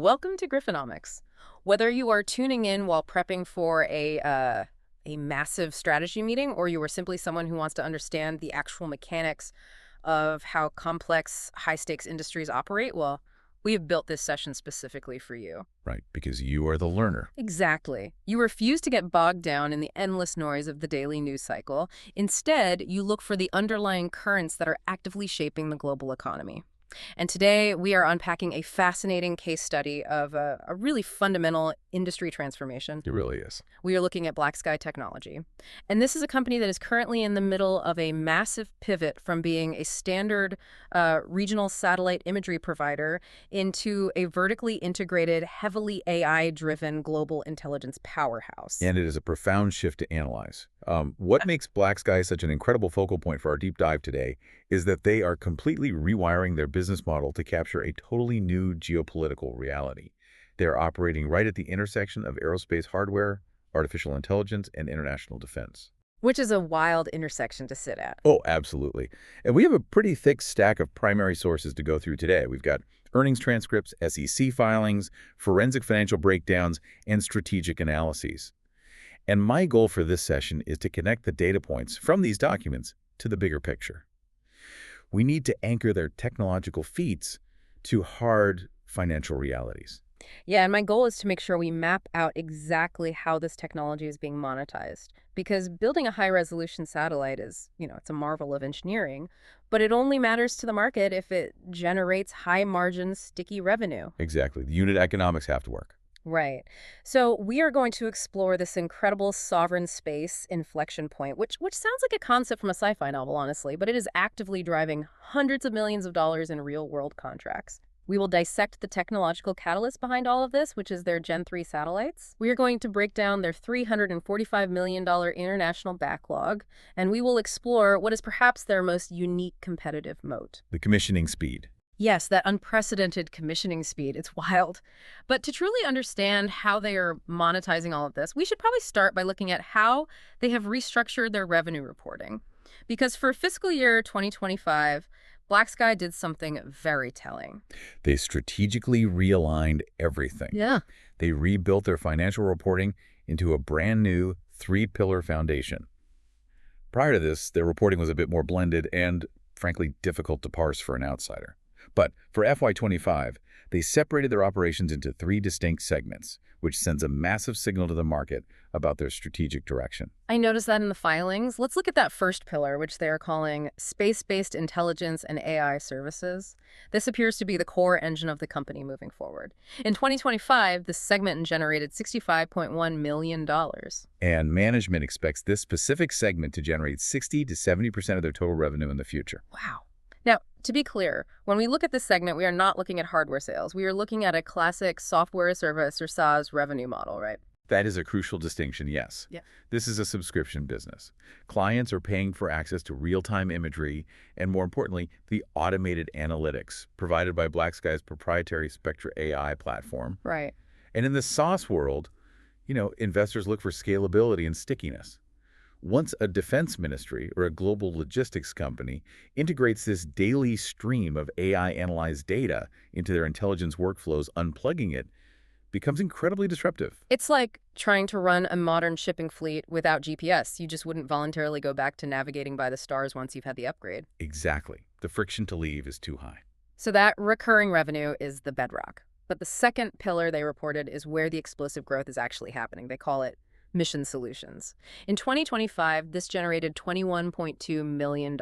Welcome to Griffonomics. Whether you are tuning in while prepping for a massive strategy meeting, or you are simply someone who wants to understand the actual mechanics of how complex, high-stakes industries operate, well, we have built this session specifically for you. Right, because you are the learner. Exactly. You refuse to get bogged down in the endless noise of the daily news cycle. Instead, you look for the underlying currents that are actively shaping the global economy. And today, we are unpacking a fascinating case study of a really fundamental industry transformation. It really is. We are looking at BlackSky Technology. And this is a company that is currently in the middle of a massive pivot from being a standard regional satellite imagery provider into a vertically integrated, heavily AI-driven global intelligence powerhouse. And it is a profound shift to analyze. What makes BlackSky such an incredible focal point for our deep dive today is that they are completely rewiring their business model to capture a totally new geopolitical reality. They're operating right at the intersection of aerospace hardware, artificial intelligence, and international defense. Which is a wild intersection to sit at. Oh, absolutely. And we have a pretty thick stack of primary sources to go through today. We've got earnings transcripts, SEC filings, forensic financial breakdowns, and strategic analyses. And my goal for this session is to connect the data points from these documents to the bigger picture. We need to anchor their technological feats to hard financial realities. Yeah, and my goal is to make sure we map out exactly how this technology is being monetized. Because building a high-resolution satellite is, it's a marvel of engineering, but it only matters to the market if it generates high-margin, sticky revenue. Exactly. The unit economics have to work. Right. So we are going to explore this incredible sovereign space inflection point, which sounds like a concept from a sci-fi novel, honestly, but it is actively driving hundreds of millions of dollars in real-world contracts. We will dissect the technological catalyst behind all of this, which is their Gen 3 satellites. We are going to break down their $345 million international backlog, and we will explore what is perhaps their most unique competitive moat. The commissioning speed. Yes, that unprecedented commissioning speed. It's wild. But to truly understand how they are monetizing all of this, we should probably start by looking at how they have restructured their revenue reporting. Because for fiscal year 2025, BlackSky did something very telling. They strategically realigned everything. Yeah. They rebuilt their financial reporting into a brand new three-pillar foundation. Prior to this, their reporting was a bit more blended and, frankly, difficult to parse for an outsider. But for FY25, they separated their operations into three distinct segments, which sends a massive signal to the market about their strategic direction. I noticed that in the filings. Let's look at that first pillar, which they are calling Space-Based Intelligence and AI Services. This appears to be the core engine of the company moving forward. In 2025, this segment generated $65.1 million. And management expects this specific segment to generate 60 to 70% of their total revenue in the future. Wow. Now, to be clear, when we look at this segment, we are not looking at hardware sales. We are looking at a classic software as a service or SaaS revenue model, right? That is a crucial distinction, yes. Yeah. This is a subscription business. Clients are paying for access to real-time imagery and, more importantly, the automated analytics provided by BlackSky's proprietary Spectra AI platform. Right. And in the SaaS world, investors look for scalability and stickiness. Once a defense ministry or a global logistics company integrates this daily stream of AI-analyzed data into their intelligence workflows, unplugging it becomes incredibly disruptive. It's like trying to run a modern shipping fleet without GPS. You just wouldn't voluntarily go back to navigating by the stars once you've had the upgrade. Exactly. The friction to leave is too high. So that recurring revenue is the bedrock. But the second pillar they reported is where the explosive growth is actually happening. They call it Mission Solutions. In 2025, this generated $21.2 million.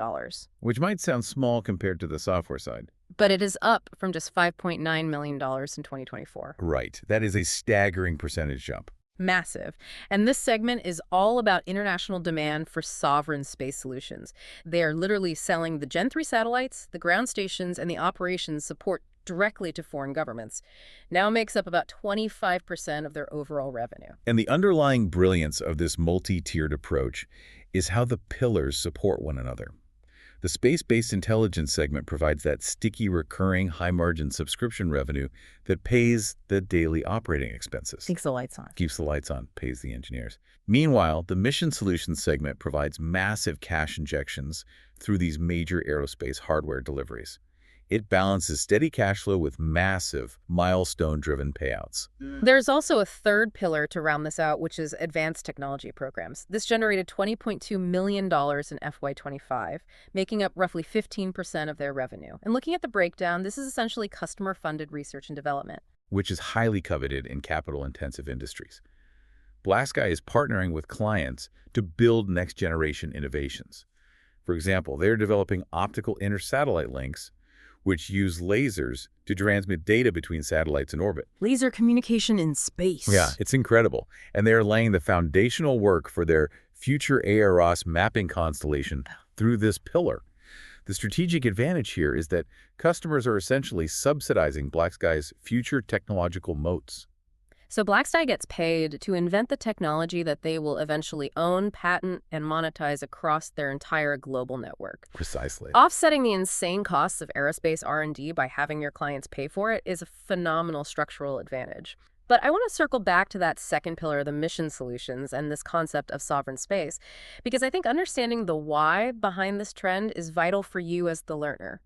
Which might sound small compared to the software side. But it is up from just $5.9 million in 2024. Right. That is a staggering percentage jump. Massive. And this segment is all about international demand for sovereign space solutions. They are literally selling the Gen 3 satellites, the ground stations, and the operations support directly to foreign governments. Now makes up about 25% of their overall revenue. And the underlying brilliance of this multi-tiered approach is how the pillars support one another. The space-based intelligence segment provides that sticky, recurring, high-margin subscription revenue that pays the daily operating expenses. Keeps the lights on. Keeps the lights on, pays the engineers. Meanwhile, the mission solutions segment provides massive cash injections through these major aerospace hardware deliveries. It balances steady cash flow with massive, milestone-driven payouts. There's also a third pillar to round this out, which is advanced technology programs. This generated $20.2 million in FY25, making up roughly 15% of their revenue. And looking at the breakdown, this is essentially customer-funded research and development. Which is highly coveted in capital-intensive industries. BlackSky is partnering with clients to build next-generation innovations. For example, they're developing optical inter-satellite links, which use lasers to transmit data between satellites in orbit. Laser communication in space. Yeah, it's incredible. And they're laying the foundational work for their future AROS mapping constellation through this pillar. The strategic advantage here is that customers are essentially subsidizing BlackSky's future technological moats. So BlackSky gets paid to invent the technology that they will eventually own, patent, and monetize across their entire global network. Precisely. Offsetting the insane costs of aerospace R&D by having your clients pay for it is a phenomenal structural advantage. But I want to circle back to that second pillar, the mission solutions, and this concept of sovereign space, because I think understanding the why behind this trend is vital for you as the learner.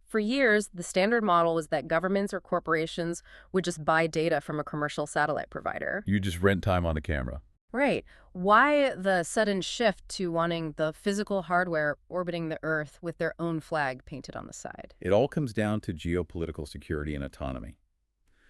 For years, the standard model was that governments or corporations would just buy data from a commercial satellite provider. You just rent time on the camera. Right. Why the sudden shift to wanting the physical hardware orbiting the Earth with their own flag painted on the side? It all comes down to geopolitical security and autonomy.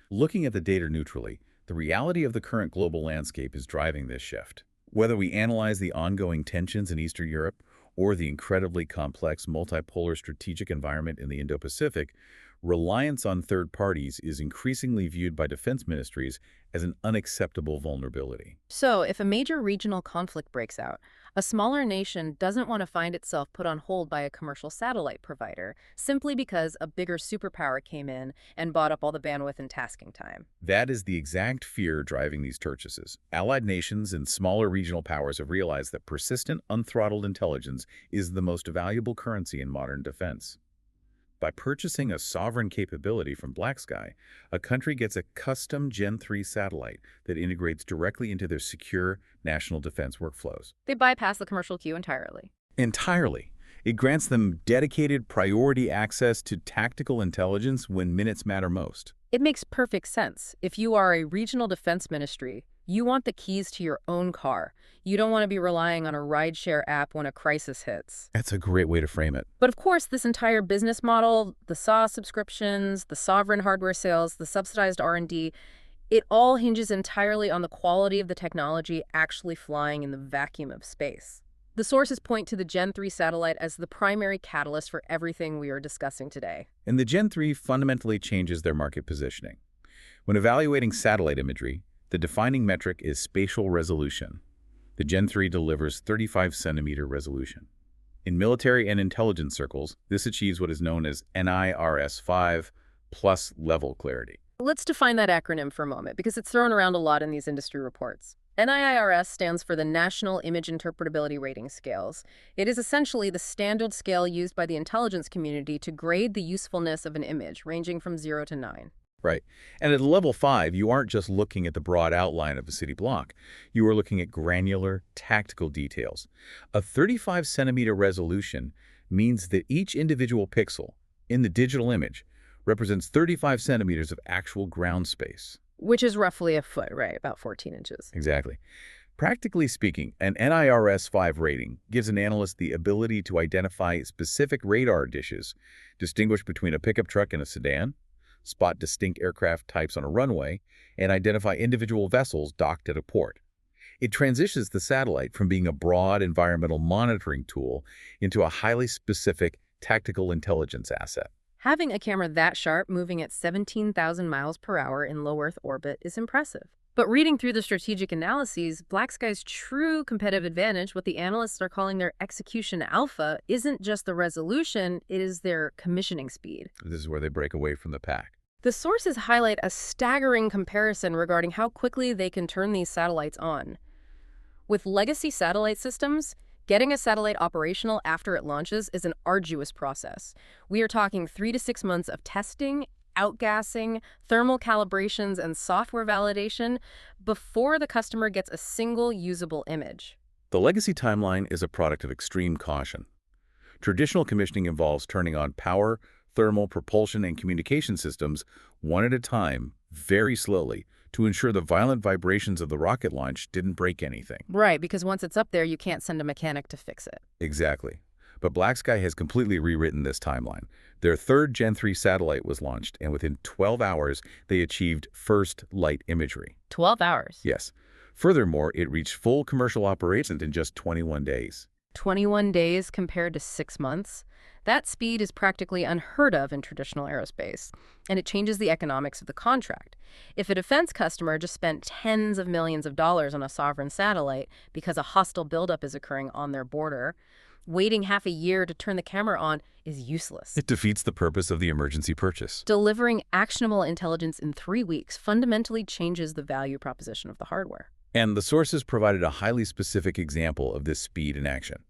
Looking at the data neutrally, the reality of the current global landscape is driving this shift. Whether we analyze the ongoing tensions in Eastern Europe or the incredibly complex multipolar strategic environment in the Indo-Pacific, reliance on third parties is increasingly viewed by defense ministries as an unacceptable vulnerability. So, if a major regional conflict breaks out, a smaller nation doesn't want to find itself put on hold by a commercial satellite provider simply because a bigger superpower came in and bought up all the bandwidth and tasking time. That is the exact fear driving these purchases. Allied nations and smaller regional powers have realized that persistent, unthrottled intelligence is the most valuable currency in modern defense. By purchasing a sovereign capability from BlackSky, a country gets a custom Gen 3 satellite that integrates directly into their secure national defense workflows. They bypass the commercial queue entirely. Entirely. It grants them dedicated priority access to tactical intelligence when minutes matter most. It makes perfect sense. If you are a regional defense ministry, you want the keys to your own car. You don't want to be relying on a rideshare app when a crisis hits. That's a great way to frame it. But of course, this entire business model, the SaaS subscriptions, the sovereign hardware sales, the subsidized R&D, it all hinges entirely on the quality of the technology actually flying in the vacuum of space. The sources point to the Gen 3 satellite as the primary catalyst for everything we are discussing today. And the Gen 3 fundamentally changes their market positioning. When evaluating satellite imagery, the defining metric is spatial resolution. The Gen 3 delivers 35-centimeter resolution. In military and intelligence circles, this achieves what is known as NIRS 5 plus level clarity. Let's define that acronym for a moment, because it's thrown around a lot in these industry reports. NIRS stands for the National Image Interpretability Rating Scales. It is essentially the standard scale used by the intelligence community to grade the usefulness of an image, ranging from 0 to 9. Right. And at level 5, you aren't just looking at the broad outline of a city block. You are looking at granular, tactical details. A 35-centimeter resolution means that each individual pixel in the digital image represents 35 centimeters of actual ground space. Which is roughly a foot, right? About 14 inches. Exactly. Practically speaking, an NIRS 5 rating gives an analyst the ability to identify specific radar dishes, distinguish between a pickup truck and a sedan, spot distinct aircraft types on a runway, and identify individual vessels docked at a port. It transitions the satellite from being a broad environmental monitoring tool into a highly specific tactical intelligence asset. Having a camera that sharp moving at 17,000 miles per hour in low Earth orbit is impressive. But reading through the strategic analyses, BlackSky's true competitive advantage, what the analysts are calling their execution alpha, isn't just the resolution, it is their commissioning speed. This is where they break away from the pack. The sources highlight a staggering comparison regarding how quickly they can turn these satellites on. With legacy satellite systems, getting a satellite operational after it launches is an arduous process. We are talking 3 to 6 months of testing, outgassing, thermal calibrations, and software validation before the customer gets a single usable image. The legacy timeline is a product of extreme caution. Traditional commissioning involves turning on power, thermal, propulsion, and communication systems one at a time, very slowly, to ensure the violent vibrations of the rocket launch didn't break anything. Right, because once it's up there, you can't send a mechanic to fix it. Exactly. But BlackSky has completely rewritten this timeline. Their third Gen 3 satellite was launched, and within 12 hours, they achieved first light imagery. 12 hours. Yes. Furthermore, it reached full commercial operations in just 21 days. 21 days compared to 6 months? That speed is practically unheard of in traditional aerospace, and it changes the economics of the contract. If a defense customer just spent tens of millions of dollars on a sovereign satellite because a hostile buildup is occurring on their border, waiting half a year to turn the camera on is useless. It defeats the purpose of the emergency purchase. Delivering actionable intelligence in 3 weeks fundamentally changes the value proposition of the hardware. And the sources provided a highly specific example of this speed in action.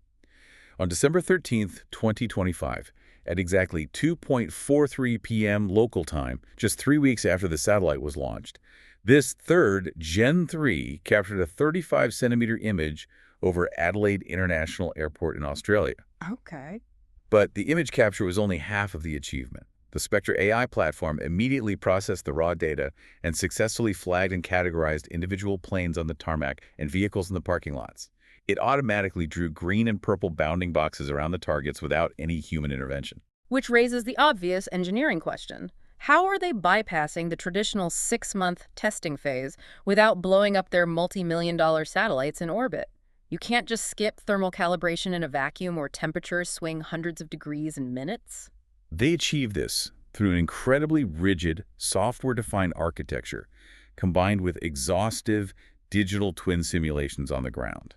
On December 13, 2025, at exactly 2:43 p.m. local time, just 3 weeks after the satellite was launched, this third Gen 3 captured a 35-centimeter image over Adelaide International Airport in Australia. Okay. But the image capture was only half of the achievement. The Spectra AI platform immediately processed the raw data and successfully flagged and categorized individual planes on the tarmac and vehicles in the parking lots. It automatically drew green and purple bounding boxes around the targets without any human intervention. Which raises the obvious engineering question. How are they bypassing the traditional 6-month testing phase without blowing up their multi-million-dollar satellites in orbit? You can't just skip thermal calibration in a vacuum or temperatures swing hundreds of degrees in minutes. They achieved this through an incredibly rigid, software-defined architecture combined with exhaustive digital twin simulations on the ground.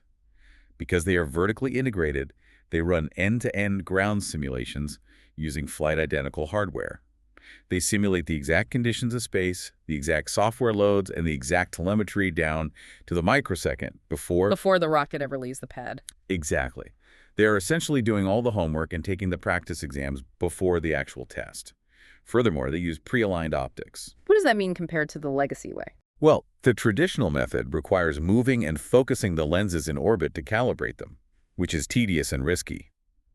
Because they are vertically integrated, they run end-to-end ground simulations using flight-identical hardware. They simulate the exact conditions of space, the exact software loads, and the exact telemetry down to the microsecond before the rocket ever leaves the pad. Exactly. They are essentially doing all the homework and taking the practice exams before the actual test. Furthermore, they use pre-aligned optics. What does that mean compared to the legacy way? Well, the traditional method requires moving and focusing the lenses in orbit to calibrate them, which is tedious and risky.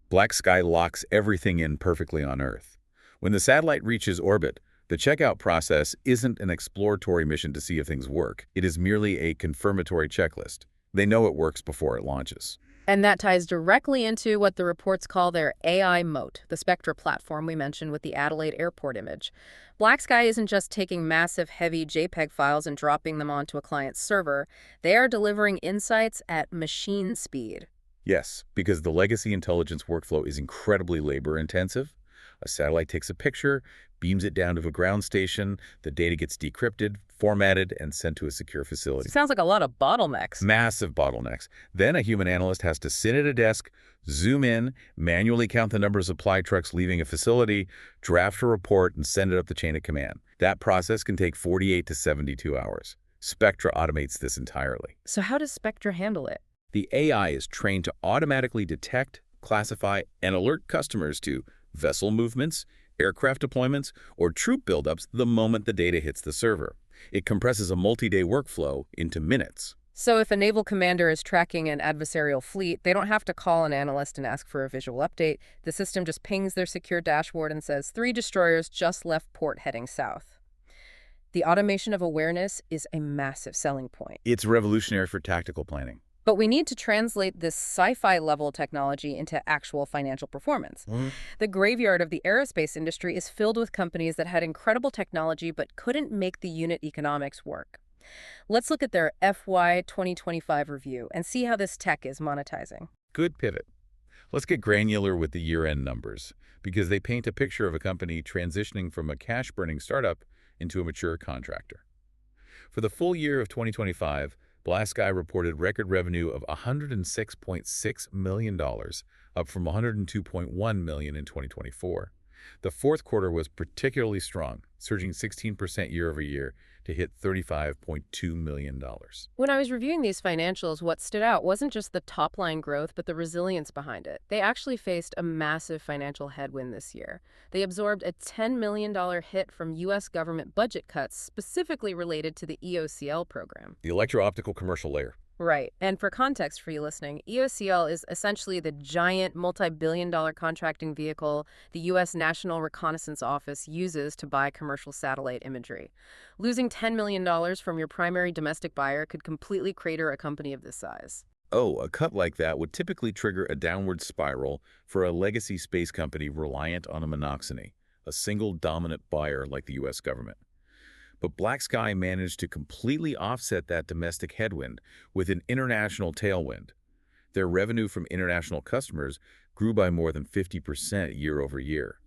BlackSky locks everything in perfectly on Earth. When the satellite reaches orbit, the checkout process isn't an exploratory mission to see if things work. It is merely a confirmatory checklist. They know it works before it launches. And that ties directly into what the reports call their AI moat, the Spectra platform we mentioned with the Adelaide Airport image. BlackSky isn't just taking massive, heavy JPEG files and dropping them onto a client's server. They are delivering insights at machine speed. Yes, because the legacy intelligence workflow is incredibly labor-intensive. A satellite takes a picture, beams it down to a ground station, the data gets decrypted, formatted, and sent to a secure facility. Sounds like a lot of bottlenecks. Massive bottlenecks. Then a human analyst has to sit at a desk, zoom in, manually count the number of supply trucks leaving a facility, draft a report, and send it up the chain of command. That process can take 48 to 72 hours. Spectra automates this entirely. So how does Spectra handle it? The AI is trained to automatically detect, classify, and alert customers to vessel movements, aircraft deployments, or troop buildups the moment the data hits the server. It compresses a multi-day workflow into minutes. So if a naval commander is tracking an adversarial fleet, they don't have to call an analyst and ask for a visual update. The system just pings their secure dashboard and says 3 destroyers just left port heading south. The automation of awareness is a massive selling point. It's revolutionary for tactical planning. But we need to translate this sci-fi level technology into actual financial performance. The graveyard of the aerospace industry is filled with companies that had incredible technology but couldn't make the unit economics work. Let's look at their FY 2025 review and see how this tech is monetizing. Good pivot. Let's get granular with the year-end numbers, because they paint a picture of a company transitioning from a cash-burning startup into a mature contractor. For the full year of 2025, BlackSky reported record revenue of $106.6 million, up from $102.1 million in 2024. The fourth quarter was particularly strong, surging 16% year-over-year to hit $35.2 million. When I was reviewing these financials, what stood out wasn't just the top-line growth, but the resilience behind it. They actually faced a massive financial headwind this year. They absorbed a $10 million hit from U.S. government budget cuts specifically related to the EOCL program. The electro-optical commercial layer. Right. And for context for you listening, EOCL is essentially the giant multi-billion-dollar contracting vehicle the U.S. National Reconnaissance Office uses to buy commercial satellite imagery. Losing $10 million from your primary domestic buyer could completely crater a company of this size. Oh, a cut like that would typically trigger a downward spiral for a legacy space company reliant on a monoxeny, a single dominant buyer like the U.S. government. But BlackSky managed to completely offset that domestic headwind with an international tailwind. Their revenue from international customers grew by more than 50% year over year.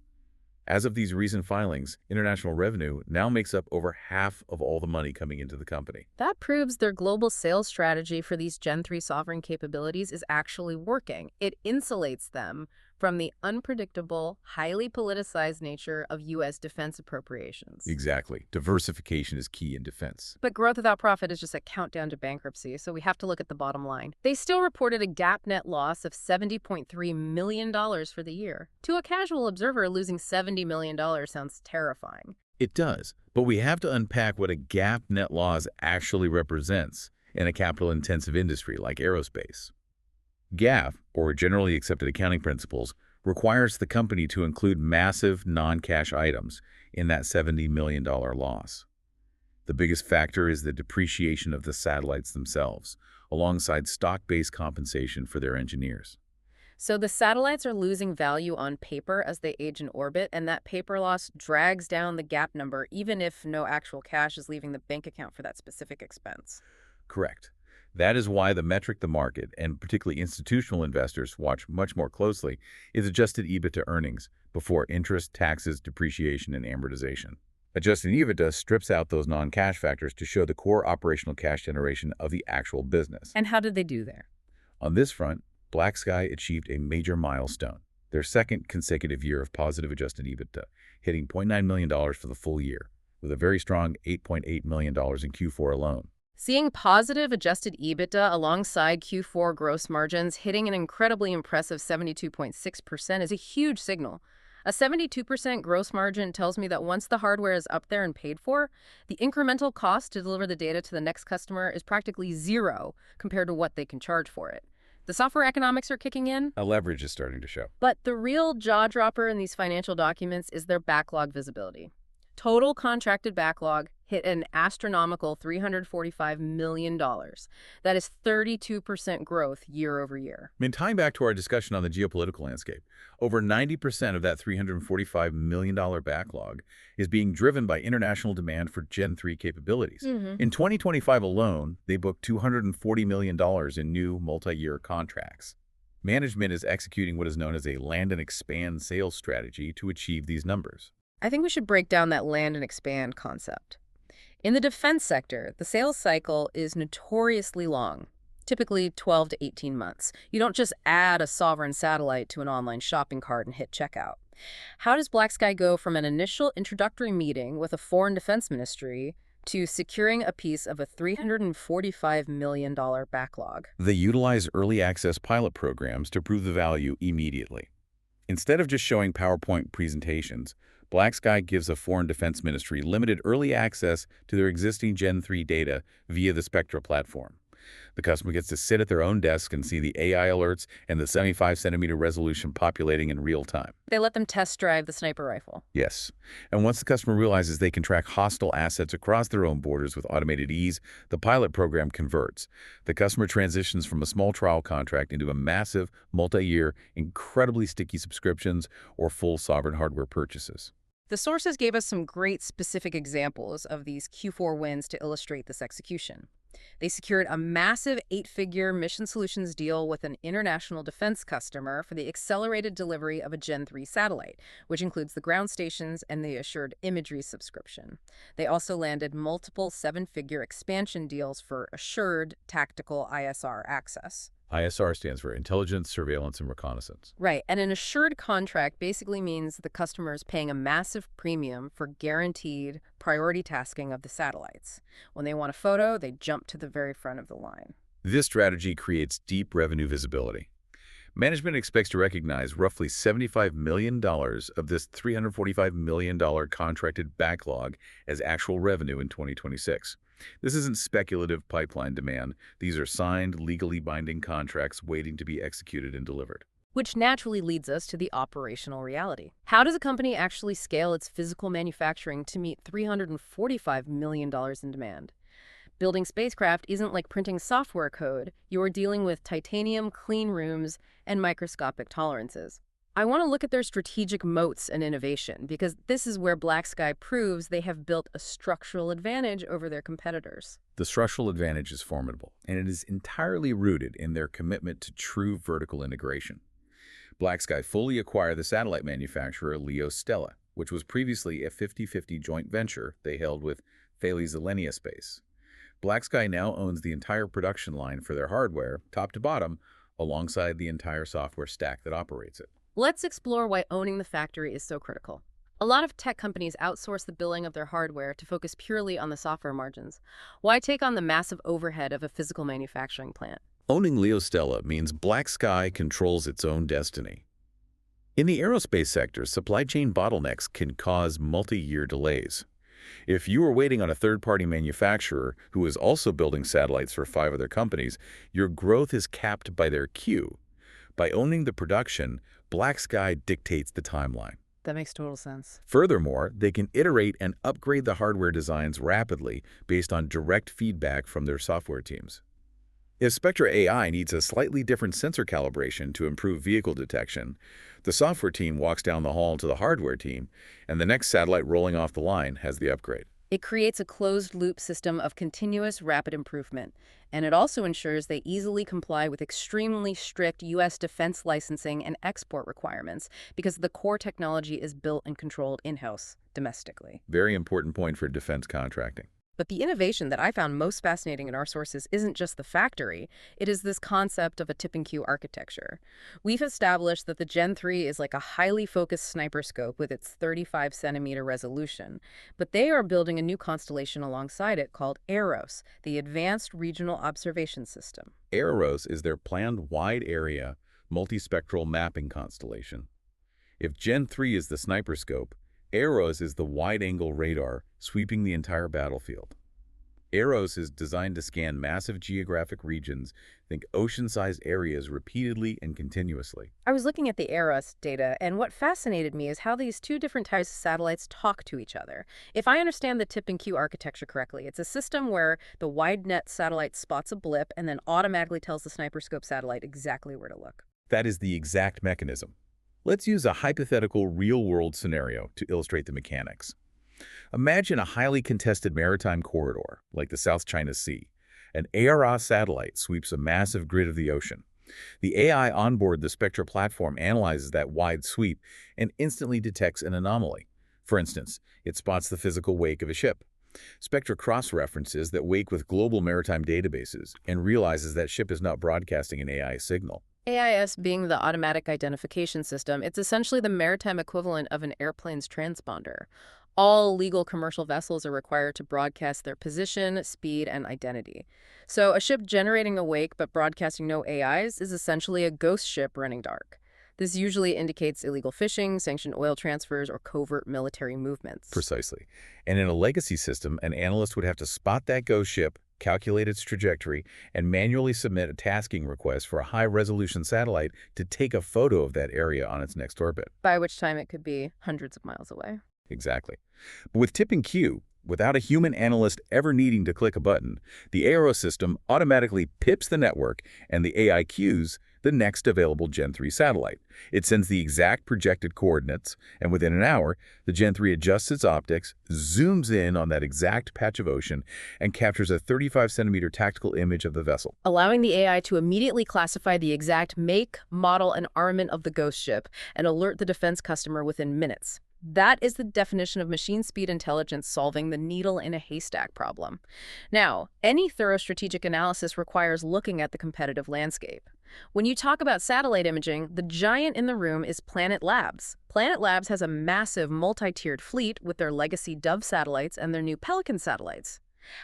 As of these recent filings, international revenue now makes up over half of all the money coming into the company. That proves their global sales strategy for these Gen 3 sovereign capabilities is actually working. It insulates them from the unpredictable, highly politicized nature of U.S. defense appropriations. Exactly. Diversification is key in defense. But growth without profit is just a countdown to bankruptcy, so we have to look at the bottom line. They still reported a GAAP net loss of $70.3 million for the year. To a casual observer, losing $70 million sounds terrifying. It does, but we have to unpack what a GAAP net loss actually represents in a capital-intensive industry like aerospace. GAAP, or Generally Accepted Accounting Principles, requires the company to include massive non-cash items in that $70 million loss. The biggest factor is the depreciation of the satellites themselves, alongside stock-based compensation for their engineers. So the satellites are losing value on paper as they age in orbit, and that paper loss drags down the GAAP number even if no actual cash is leaving the bank account for that specific expense. Correct. That is why the metric the market, and particularly institutional investors, watch much more closely is adjusted EBITDA earnings before interest, taxes, depreciation, and amortization. Adjusted EBITDA strips out those non-cash factors to show the core operational cash generation of the actual business. And how did they do there? On this front, BlackSky achieved a major milestone, their second consecutive year of positive adjusted EBITDA, hitting $0.9 million for the full year, with a very strong $8.8 million in Q4 alone. Seeing positive adjusted EBITDA alongside Q4 gross margins hitting an incredibly impressive 72.6% is a huge signal. A 72% gross margin tells me that once the hardware is up there and paid for, the incremental cost to deliver the data to the next customer is practically zero compared to what they can charge for it. The software economics are kicking in. A leverage is starting to show. But the real jaw-dropper in these financial documents is their backlog visibility. Total contracted backlog hit an astronomical $345 million. That is 32% growth year over year. I mean, tying back to our discussion on the geopolitical landscape, over 90% of that $345 million backlog is being driven by international demand for Gen 3 capabilities. In 2025 alone, they booked $240 million in new multi-year contracts. Management is executing what is known as a land and expand sales strategy to achieve these numbers. I think we should break down that land and expand concept. In the defense sector, the sales cycle is notoriously long, typically 12 to 18 months. You don't just add a sovereign satellite to an online shopping cart and hit checkout. How does BlackSky go from an initial introductory meeting with a foreign defense ministry to securing a piece of a $345 million backlog? They utilize early access pilot programs to prove the value immediately. Instead of just showing PowerPoint presentations, BlackSky gives a foreign defense ministry limited early access to their existing Gen 3 data via the Spectra platform. The customer gets to sit at their own desk and see the AI alerts and the 75-centimeter resolution populating in real time. They let them test drive the sniper rifle. Yes. And once the customer realizes they can track hostile assets across their own borders with automated ease, the pilot program converts. The customer transitions from a small trial contract into a massive, multi-year, incredibly sticky subscriptions or full sovereign hardware purchases. The sources gave us some great specific examples of these Q4 wins to illustrate this execution. They secured a massive 8-figure mission solutions deal with an international defense customer for the accelerated delivery of a Gen 3 satellite, which includes the ground stations and the assured imagery subscription. They also landed multiple 7-figure expansion deals for assured tactical ISR access. ISR stands for Intelligence, Surveillance, and Reconnaissance. Right, and an assured contract basically means the customer is paying a massive premium for guaranteed priority tasking of the satellites. When they want a photo, they jump to the very front of the line. This strategy creates deep revenue visibility. Management expects to recognize roughly $75 million of this $345 million contracted backlog as actual revenue in 2026. This isn't speculative pipeline demand. These are signed, legally binding contracts waiting to be executed and delivered. Which naturally leads us to the operational reality. How does a company actually scale its physical manufacturing to meet $345 million in demand? Building spacecraft isn't like printing software code. You're dealing with titanium clean rooms and microscopic tolerances. I want to look at their strategic moats and innovation because this is where BlackSky proves they have built a structural advantage over their competitors. The structural advantage is formidable, and it is entirely rooted in their commitment to true vertical integration. BlackSky fully acquired the satellite manufacturer LeoStella, which was previously a 50-50 joint venture they held with Thales Alenia Space. BlackSky now owns the entire production line for their hardware, top to bottom, alongside the entire software stack that operates it. Let's explore why owning the factory is so critical. A lot of tech companies outsource the billing of their hardware to focus purely on the software margins. Why take on the massive overhead of a physical manufacturing plant? Owning LeoStella means BlackSky controls its own destiny. In the aerospace sector, supply chain bottlenecks can cause multi-year delays. If you are waiting on a third-party manufacturer who is also building satellites for 5 other companies, your growth is capped by their queue. By owning the production, BlackSky dictates the timeline. That makes total sense. Furthermore, they can iterate and upgrade the hardware designs rapidly based on direct feedback from their software teams. If Spectra AI needs a slightly different sensor calibration to improve vehicle detection, the software team walks down the hall to the hardware team, and the next satellite rolling off the line has the upgrade. It creates a closed-loop system of continuous rapid improvement, and it also ensures they easily comply with extremely strict U.S. defense licensing and export requirements because the core technology is built and controlled in-house, domestically. Very important point for defense contracting. But the innovation that I found most fascinating in our sources isn't just the factory, it is this concept of a tip-and-queue architecture. We've established that the Gen 3 is like a highly focused sniper scope with its 35-centimeter resolution, but they are building a new constellation alongside it called AROS, the Advanced Regional Observation System. AROS is their planned wide-area, multispectral mapping constellation. If Gen 3 is the sniper scope, AROS is the wide-angle radar sweeping the entire battlefield. AROS is designed to scan massive geographic regions, think ocean-sized areas repeatedly and continuously. I was looking at the AROS data, and what fascinated me is how these two different types of satellites talk to each other. If I understand the tip-and-queue architecture correctly, it's a system where the wide-net satellite spots a blip and then automatically tells the sniper scope satellite exactly where to look. That is the exact mechanism. Let's use a hypothetical real-world scenario to illustrate the mechanics. Imagine a highly contested maritime corridor, like the South China Sea. An AROS satellite sweeps a massive grid of the ocean. The AI onboard the Spectra platform analyzes that wide sweep and instantly detects an anomaly. For instance, it spots the physical wake of a ship. Spectra cross-references that wake with global maritime databases and realizes that ship is not broadcasting an AI signal. AIS being the automatic identification system, it's essentially the maritime equivalent of an airplane's transponder. All legal commercial vessels are required to broadcast their position, speed, and identity. So a ship generating a wake but broadcasting no AIs is essentially a ghost ship running dark. This usually indicates illegal fishing, sanctioned oil transfers, or covert military movements. Precisely. And in a legacy system, an analyst would have to spot that ghost ship, calculate its trajectory, and manually submit a tasking request for a high-resolution satellite to take a photo of that area on its next orbit. By which time it could be hundreds of miles away. Exactly. But with tip-and-queue, without a human analyst ever needing to click a button, the ARO system automatically pips the network and the AI queues the next available Gen 3 satellite. It sends the exact projected coordinates, and within an hour, the Gen 3 adjusts its optics, zooms in on that exact patch of ocean, and captures a 35-centimeter tactical image of the vessel, allowing the AI to immediately classify the exact make, model, and armament of the ghost ship and alert the defense customer within minutes. That is the definition of machine speed intelligence solving the needle in a haystack problem. Now, any thorough strategic analysis requires looking at the competitive landscape. When you talk about satellite imaging, the giant in the room is Planet Labs. Planet Labs has a massive multi-tiered fleet with their legacy Dove satellites and their new Pelican satellites.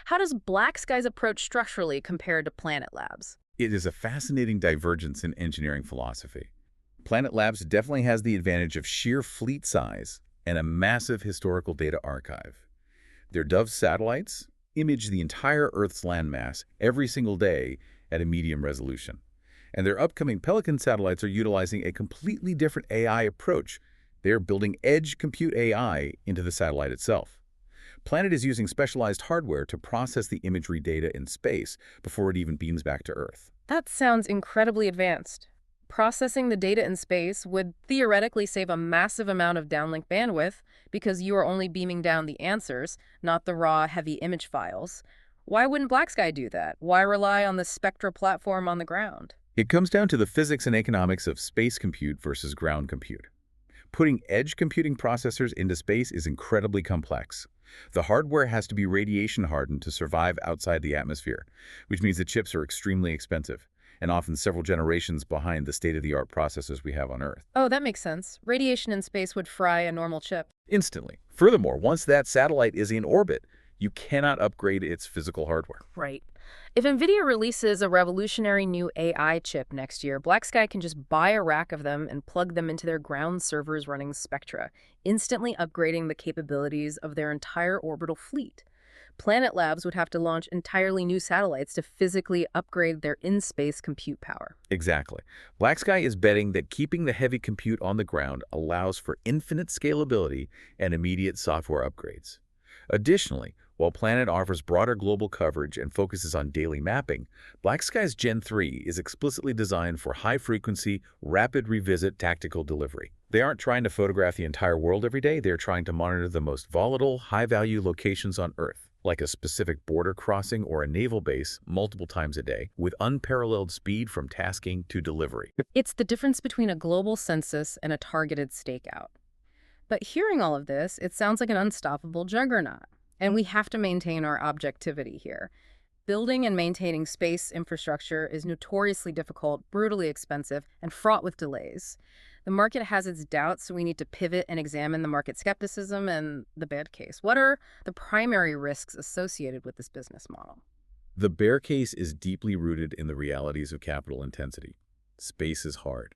How does BlackSky's approach structurally compare to Planet Labs? It is a fascinating divergence in engineering philosophy. Planet Labs definitely has the advantage of sheer fleet size and a massive historical data archive. Their Dove satellites, image the entire Earth's landmass every single day at a medium resolution. And their upcoming Pelican satellites are utilizing a completely different AI approach. They're building edge compute AI into the satellite itself. Planet is using specialized hardware to process the imagery data in space before it even beams back to Earth. That sounds incredibly advanced. Processing the data in space would theoretically save a massive amount of downlink bandwidth because you are only beaming down the answers, not the raw, heavy image files. Why wouldn't BlackSky do that? Why rely on the Spectra platform on the ground? It comes down to the physics and economics of space compute versus ground compute. Putting edge computing processors into space is incredibly complex. The hardware has to be radiation hardened to survive outside the atmosphere, which means the chips are extremely expensive and often several generations behind the state-of-the-art processors we have on Earth. Oh, that makes sense. Radiation in space would fry a normal chip. Instantly. Furthermore, once that satellite is in orbit, you cannot upgrade its physical hardware. Right. If NVIDIA releases a revolutionary new AI chip next year, BlackSky can just buy a rack of them and plug them into their ground servers running Spectra, instantly upgrading the capabilities of their entire orbital fleet. Planet Labs would have to launch entirely new satellites to physically upgrade their in-space compute power. Exactly. BlackSky is betting that keeping the heavy compute on the ground allows for infinite scalability and immediate software upgrades. Additionally, while Planet offers broader global coverage and focuses on daily mapping, BlackSky's Gen 3 is explicitly designed for high-frequency, rapid revisit tactical delivery. They aren't trying to photograph the entire world every day, they're trying to monitor the most volatile, high-value locations on Earth, like a specific border crossing or a naval base, multiple times a day, with unparalleled speed from tasking to delivery. It's the difference between a global census and a targeted stakeout. But hearing all of this, it sounds like an unstoppable juggernaut. And we have to maintain our objectivity here. Building and maintaining space infrastructure is notoriously difficult, brutally expensive, and fraught with delays. The market has its doubts, so we need to pivot and examine the market skepticism and the bad case. What are the primary risks associated with this business model? The bear case is deeply rooted in the realities of capital intensity. Space is hard,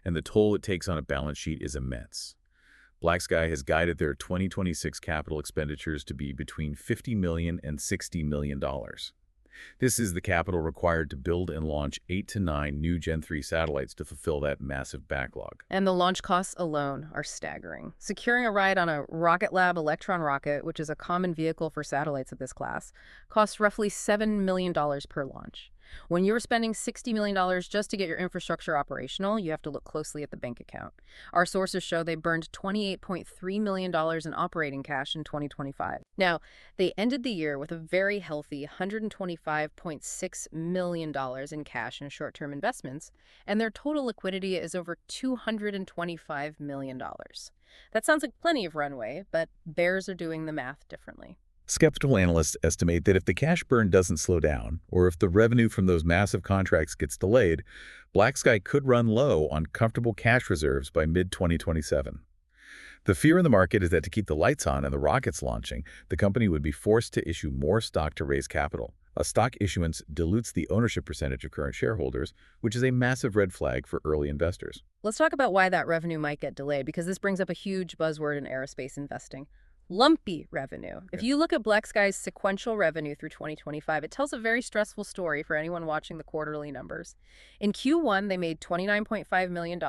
and the toll it takes on a balance sheet is immense. BlackSky has guided their 2026 capital expenditures to be between $50 million and $60 million. This is the capital required to build and launch 8 to 9 new Gen 3 satellites to fulfill that massive backlog. And the launch costs alone are staggering. Securing a ride on a Rocket Lab Electron rocket, which is a common vehicle for satellites of this class, costs roughly $7 million per launch. When you're spending $60 million just to get your infrastructure operational, you have to look closely at the bank account. Our sources show they burned $28.3 million in operating cash in 2025. Now, they ended the year with a very healthy $125.6 million in cash and short-term investments, and their total liquidity is over $225 million. That sounds like plenty of runway, but bears are doing the math differently. Skeptical analysts estimate that if the cash burn doesn't slow down, or if the revenue from those massive contracts gets delayed, BlackSky could run low on comfortable cash reserves by mid-2027. The fear in the market is that to keep the lights on and the rockets launching, the company would be forced to issue more stock to raise capital. A stock issuance dilutes the ownership percentage of current shareholders, which is a massive red flag for early investors. Let's talk about why that revenue might get delayed, because this brings up a huge buzzword in aerospace investing. Lumpy revenue. If you look at BlackSky's sequential revenue through 2025, it tells a very stressful story for anyone watching the quarterly numbers. In Q1, they made $29.5 million.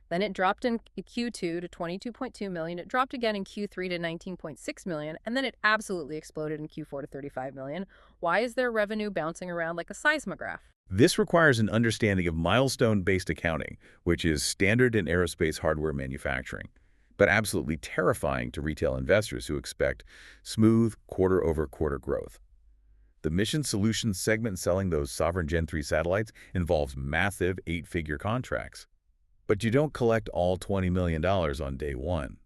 Then it dropped in Q2 to $22.2 million. It dropped again in Q3 to $19.6 million. And then it absolutely exploded in Q4 to $35 million. Why is their revenue bouncing around like a seismograph? This requires an understanding of milestone-based accounting, which is standard in aerospace hardware manufacturing, but absolutely terrifying to retail investors who expect smooth quarter-over-quarter growth. The Mission Solutions segment selling those sovereign Gen 3 satellites involves massive 8-figure contracts. But you don't collect all $20 million on day one.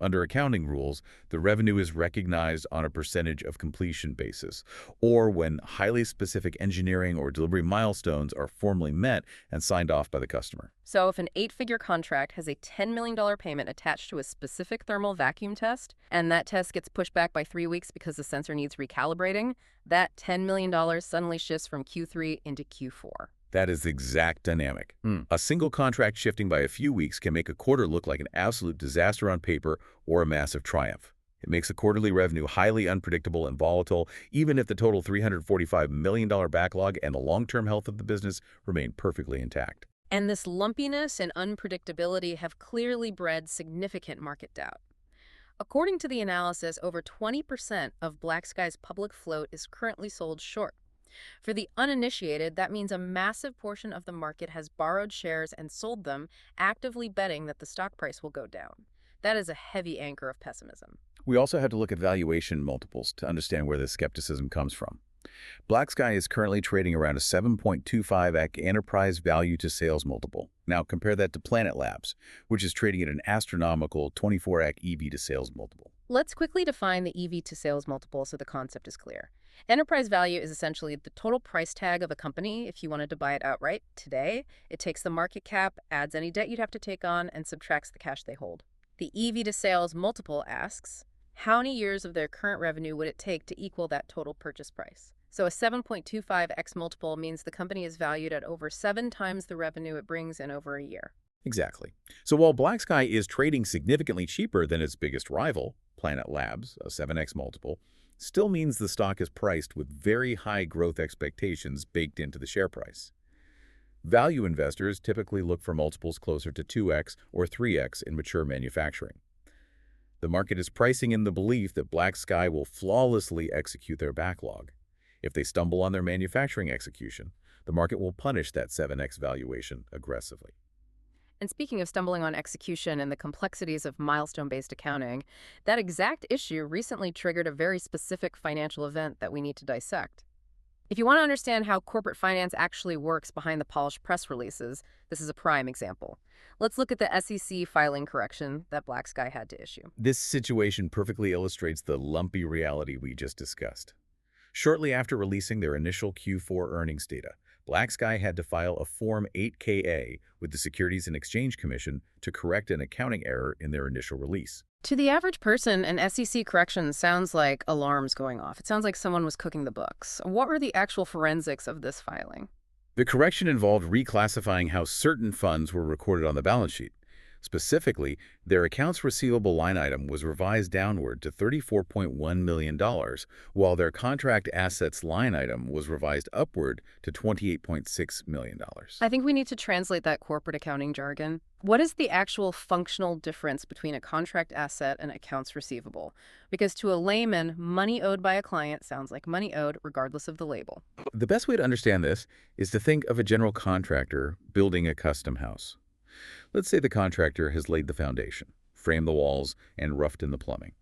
Under accounting rules, the revenue is recognized on a percentage of completion basis, or when highly specific engineering or delivery milestones are formally met and signed off by the customer. So if an 8-figure contract has a $10 million payment attached to a specific thermal vacuum test, and that test gets pushed back by 3 weeks because the sensor needs recalibrating, that $10 million suddenly shifts from Q3 into Q4. That is the exact dynamic. A single contract shifting by a few weeks can make a quarter look like an absolute disaster on paper or a massive triumph. It makes the quarterly revenue highly unpredictable and volatile, even if the total $345 million backlog and the long-term health of the business remain perfectly intact. And this lumpiness and unpredictability have clearly bred significant market doubt. According to the analysis, over 20% of BlackSky's public float is currently sold short. For the uninitiated, that means a massive portion of the market has borrowed shares and sold them, actively betting that the stock price will go down. That is a heavy anchor of pessimism. We also have to look at valuation multiples to understand where this skepticism comes from. BlackSky is currently trading around a 7.25x enterprise value to sales multiple. Now compare that to Planet Labs, which is trading at an astronomical 24x EV to sales multiple. Let's quickly define the EV to sales multiple so the concept is clear. Enterprise value is essentially the total price tag of a company if you wanted to buy it outright today. It takes the market cap, adds any debt you'd have to take on, and subtracts the cash they hold. The EV to sales multiple asks, how many years of their current revenue would it take to equal that total purchase price? So a 7.25x multiple means the company is valued at over 7 times the revenue it brings in over a year. Exactly. So while BlackSky is trading significantly cheaper than its biggest rival, Planet Labs, a 7x multiple, still means the stock is priced with very high growth expectations baked into the share price. Value investors typically look for multiples closer to 2x or 3x in mature manufacturing. The market is pricing in the belief that BlackSky will flawlessly execute their backlog. If they stumble on their manufacturing execution, the market will punish that 7x valuation aggressively. And speaking of stumbling on execution and the complexities of milestone-based accounting, that exact issue recently triggered a very specific financial event that we need to dissect. If you want to understand how corporate finance actually works behind the polished press releases, this is a prime example. Let's look at the SEC filing correction that BlackSky had to issue. This situation perfectly illustrates the lumpy reality we just discussed. Shortly after releasing their initial Q4 earnings data, BlackSky had to file a Form 8-KA with the Securities and Exchange Commission to correct an accounting error in their initial release. To the average person, an SEC correction sounds like alarms going off. It sounds like someone was cooking the books. What were the actual forensics of this filing? The correction involved reclassifying how certain funds were recorded on the balance sheet. Specifically, their accounts receivable line item was revised downward to $34.1 million, while their contract assets line item was revised upward to $28.6 million. I think we need to translate that corporate accounting jargon. What is the actual functional difference between a contract asset and accounts receivable? Because to a layman, money owed by a client sounds like money owed regardless of the label. The best way to understand this is to think of a general contractor building a custom house. Let's say the contractor has laid the foundation, framed the walls, and roughed in the plumbing.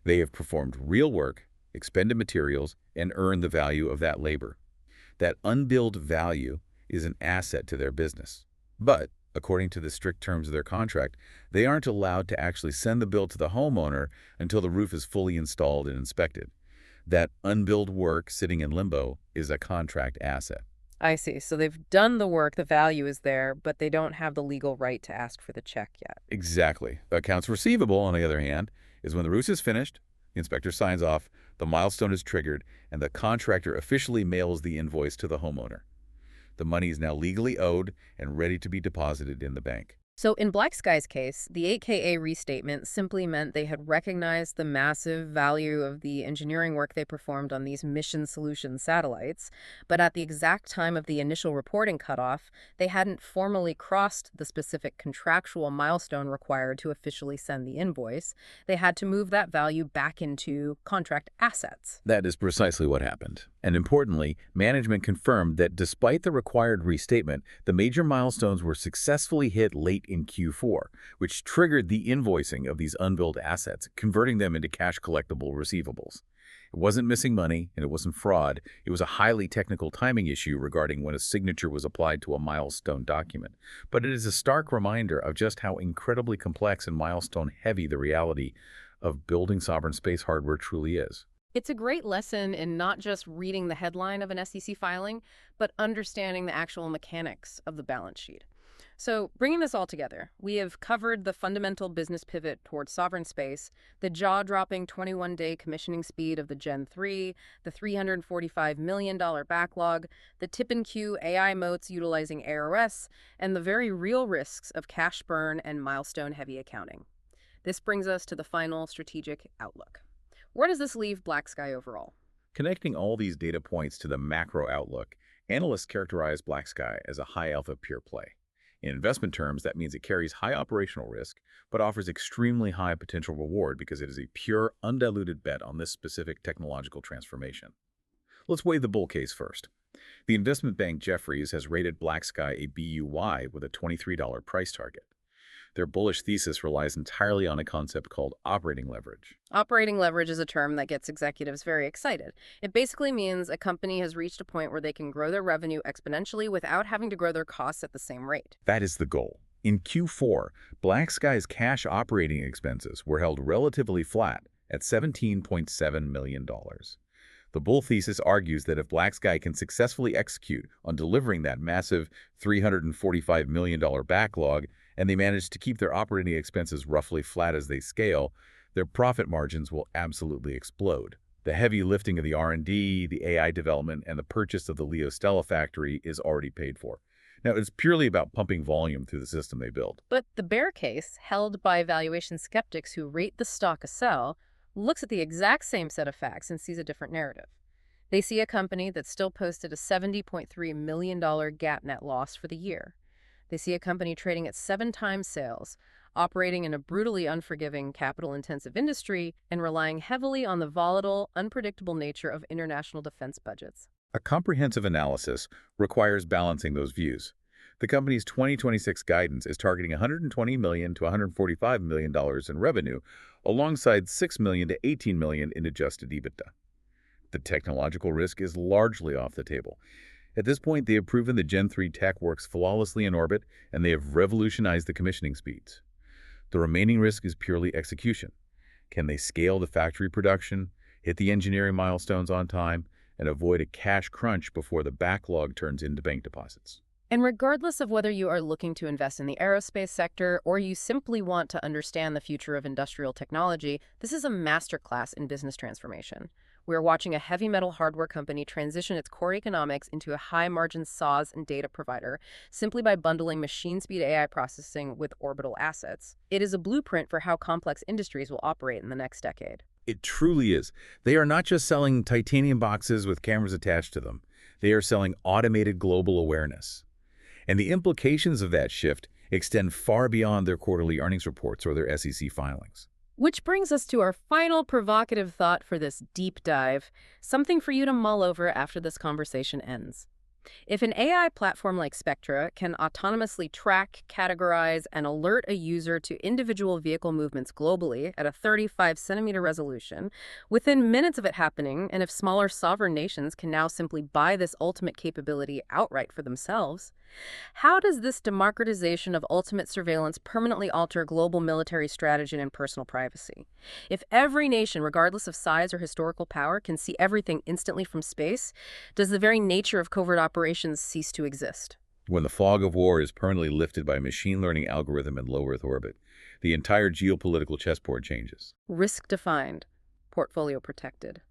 They have performed real work, expended materials, and earned the value of that labor. That unbilled value is an asset to their business. But, according to the strict terms of their contract, they aren't allowed to actually send the bill to the homeowner until the roof is fully installed and inspected. That unbilled work sitting in limbo is a contract asset. I see. So they've done the work, the value is there, but they don't have the legal right to ask for the check yet. Exactly. Accounts receivable, on the other hand, is when the roof is finished, the inspector signs off, the milestone is triggered, and the contractor officially mails the invoice to the homeowner. The money is now legally owed and ready to be deposited in the bank. So in BlackSky's case, the 8-KA restatement simply meant they had recognized the massive value of the engineering work they performed on these mission solution satellites, but at the exact time of the initial reporting cutoff, they hadn't formally crossed the specific contractual milestone required to officially send the invoice. They had to move that value back into contract assets. That is precisely what happened. And importantly, management confirmed that despite the required restatement, the major milestones were successfully hit late in Q4, which triggered the invoicing of these unbilled assets, converting them into cash collectible receivables. It wasn't missing money, and it wasn't fraud. It was a highly technical timing issue regarding when a signature was applied to a milestone document. But it is a stark reminder of just how incredibly complex and milestone-heavy the reality of building sovereign space hardware truly is. It's a great lesson in not just reading the headline of an SEC filing, but understanding the actual mechanics of the balance sheet. So bringing this all together, we have covered the fundamental business pivot towards sovereign space, the jaw-dropping 21-day commissioning speed of the Gen 3, the $345 million backlog, the tip-and-queue AI moats utilizing ARS, and the very real risks of cash burn and milestone-heavy accounting. This brings us to the final strategic outlook. Where does this leave BlackSky overall? Connecting all these data points to the macro outlook, analysts characterize BlackSky as a high-alpha pure play. In investment terms, that means it carries high operational risk, but offers extremely high potential reward because it is a pure, undiluted bet on this specific technological transformation. Let's weigh the bull case first. The investment bank Jefferies has rated BlackSky a BUY with a $23 price target. Their bullish thesis relies entirely on a concept called operating leverage. Operating leverage is a term that gets executives very excited. It basically means a company has reached a point where they can grow their revenue exponentially without having to grow their costs at the same rate. That is the goal. In Q4, BlackSky's cash operating expenses were held relatively flat at $17.7 million. The bull thesis argues that if BlackSky can successfully execute on delivering that massive $345 million backlog, and they manage to keep their operating expenses roughly flat as they scale, their profit margins will absolutely explode. The heavy lifting of the R&D, the AI development, and the purchase of the Leo Stella factory is already paid for. Now, it's purely about pumping volume through the system they build. But the bear case, held by valuation skeptics who rate the stock a sell, looks at the exact same set of facts and sees a different narrative. They see a company that still posted a $70.3 million GAAP net loss for the year. They see a company trading at 7 times sales, operating in a brutally unforgiving, capital-intensive industry, and relying heavily on the volatile, unpredictable nature of international defense budgets. A comprehensive analysis requires balancing those views. The company's 2026 guidance is targeting $120 million to $145 million in revenue, alongside $6 million to $18 million in adjusted EBITDA. The technological risk is largely off the table. At this point, they have proven the Gen 3 tech works flawlessly in orbit, and they have revolutionized the commissioning speeds. The remaining risk is purely execution. Can they scale the factory production, hit the engineering milestones on time, and avoid a cash crunch before the backlog turns into bank deposits? And regardless of whether you are looking to invest in the aerospace sector or you simply want to understand the future of industrial technology, this is a masterclass in business transformation. We are watching a heavy metal hardware company transition its core economics into a high-margin SaaS and data provider simply by bundling machine-speed AI processing with orbital assets. It is a blueprint for how complex industries will operate in the next decade. It truly is. They are not just selling titanium boxes with cameras attached to them. They are selling automated global awareness. And the implications of that shift extend far beyond their quarterly earnings reports or their SEC filings. Which brings us to our final provocative thought for this deep dive, something for you to mull over after this conversation ends. If an AI platform like Spectra can autonomously track, categorize, and alert a user to individual vehicle movements globally at a 35-centimeter resolution, within minutes of it happening, and if smaller sovereign nations can now simply buy this ultimate capability outright for themselves, how does this democratization of ultimate surveillance permanently alter global military strategy and personal privacy? If every nation, regardless of size or historical power, can see everything instantly from space, does the very nature of covert operations cease to exist? When the fog of war is permanently lifted by a machine learning algorithm in low Earth orbit, the entire geopolitical chessboard changes. Risk defined, portfolio protected.